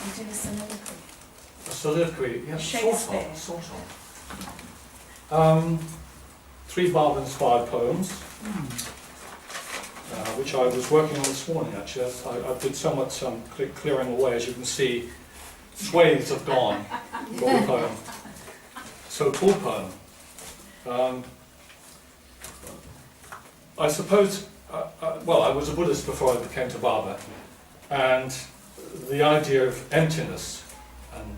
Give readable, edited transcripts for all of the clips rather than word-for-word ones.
You did a soliloquy. A soliloquy, yeah, Shakespeare. sort of. 3 Barber-inspired poems, which I was working on this morning actually. I did so much clearing away, as you can see, swathes have gone for the poem. So, full poem. I suppose, well, I was a Buddhist before I became a barber, and the idea of emptiness and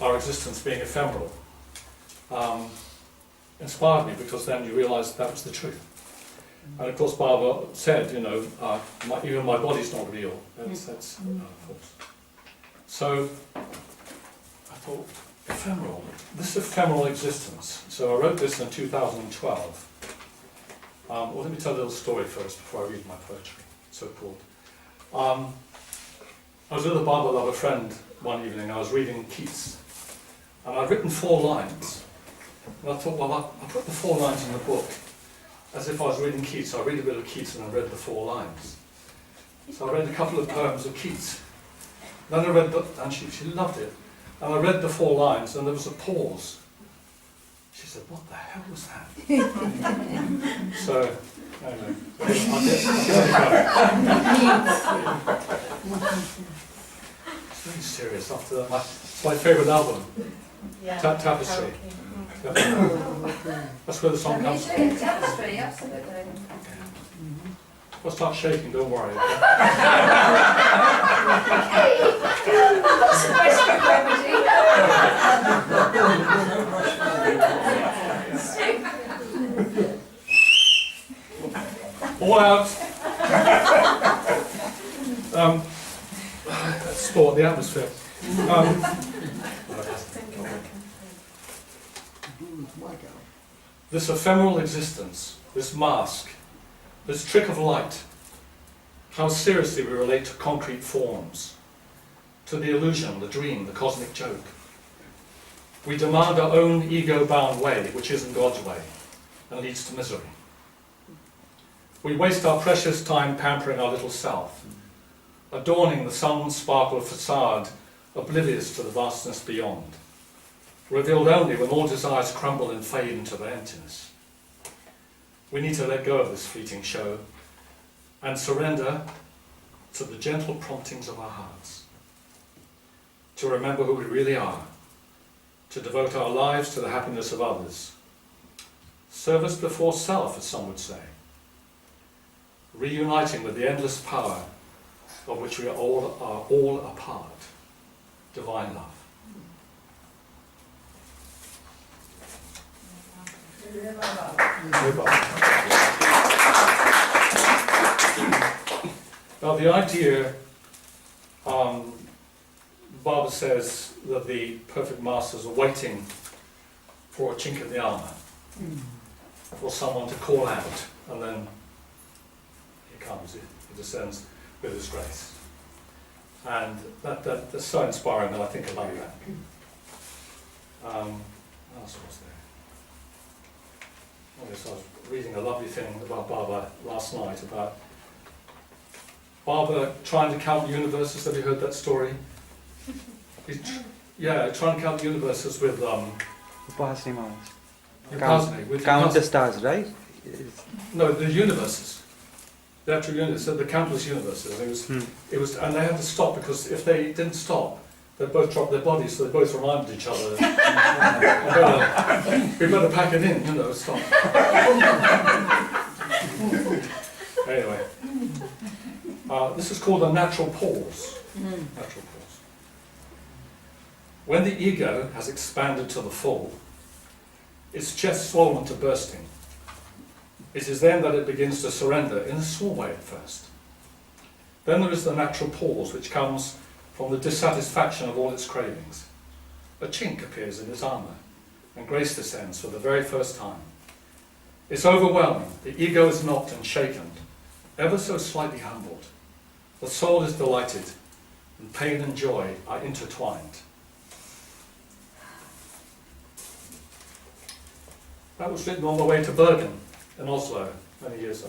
our existence being ephemeral inspired me, because then you realise that was the truth. And of course, Barber said, you know, even my body's not real. That's false. So I thought, ephemeral, this ephemeral existence. So I wrote this in 2012. Well, let me tell a little story first before I read my poetry, so-called. I was with a Barber lover friend one evening. I was reading Keats, and I'd written 4 lines. And I thought, well, I'll put the 4 lines in the book as if I was reading Keats. I read a bit of Keats and I read the 4 lines. So I read a couple of poems of Keats. Then I read and she loved it. And I read the 4 lines, and there was a pause. She said, "What the hell was that?" So, anyway, it's very serious after that. It's my favourite album, Yeah. Tapestry. That's where the song comes from. Tapestry, absolutely. I'll start shaking, don't worry. That's a question, remedy. All out. Sport, the atmosphere. This ephemeral existence, this mask, this trick of light, how seriously we relate to concrete forms, to the illusion, the dream, the cosmic joke. We demand our own ego-bound way, which isn't God's way, and leads to misery. We waste our precious time pampering our little self, adorning the sun-sparkled facade, oblivious to the vastness beyond, revealed only when all desires crumble and fade into their emptiness. We need to let go of this fleeting show and surrender to the gentle promptings of our hearts, to remember who we really are, to devote our lives to the happiness of others. Service before self, as some would say, reuniting with the endless power of which we are all a part, divine love. Now the idea, Barber says that the perfect masters are waiting for a chink in the armour, for someone to call out, and then he comes, he descends with his grace. And that's so inspiring that I think I like that. What else was there? I was reading a lovely thing about Barber last night, about Barber trying to count universes. Have you heard that story? Yeah, trying to count universes with Upasini count the stars, right? No, the universes. The actual universe, so the countless universes. It was, and they had to stop, because if they didn't stop, they'd both drop their bodies, so they both reminded each other. We better pack it in, you know, stop. Anyway, this is called a natural pause. Natural pause. When the ego has expanded to the full, its chest swollen to bursting, it is then that it begins to surrender, in a small way at first. Then there is the natural pause, which comes from the dissatisfaction of all its cravings. A chink appears in its armour, and grace descends for the very first time. It's overwhelming. The ego is knocked and shaken, ever so slightly humbled. The soul is delighted, and pain and joy are intertwined. That was written on the way to Bergen in Oslo many years,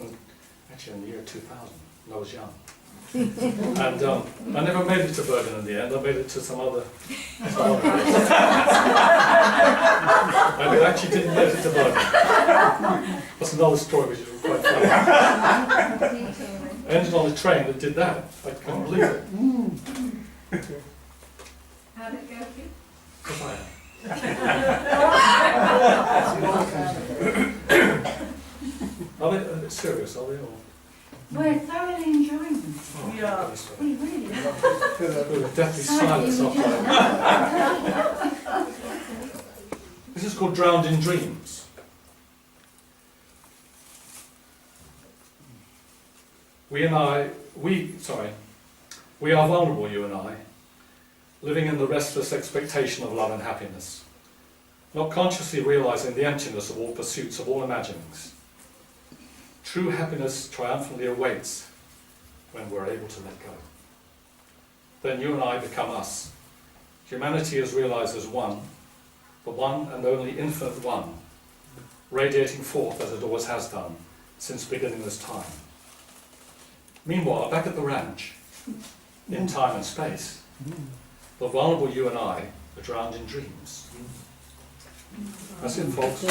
actually in the year 2000. and I was young. And I never made it to Bergen in the end. I made it to some other place. I actually didn't make it to Bergen. That's another story which is quite funny. I ended on a train that did that. I couldn't believe it. How did it go for you? Because I am. Are they serious? Are they all? We're thoroughly enjoying them. Oh, We are. goodness me. We really are. We were deathly Sorry, silence you after. This is called Drowned in Dreams. We are vulnerable, you and I, living in the restless expectation of love and happiness, not consciously realizing the emptiness of all pursuits, of all imaginings. True happiness triumphantly awaits when we're able to let go. Then you and I become us. Humanity is realized as one, the one and only infinite one, radiating forth as it always has done since beginningless time. Meanwhile, back at the ranch, in time and space, the vulnerable you and I are drowned in dreams. That's it, folks.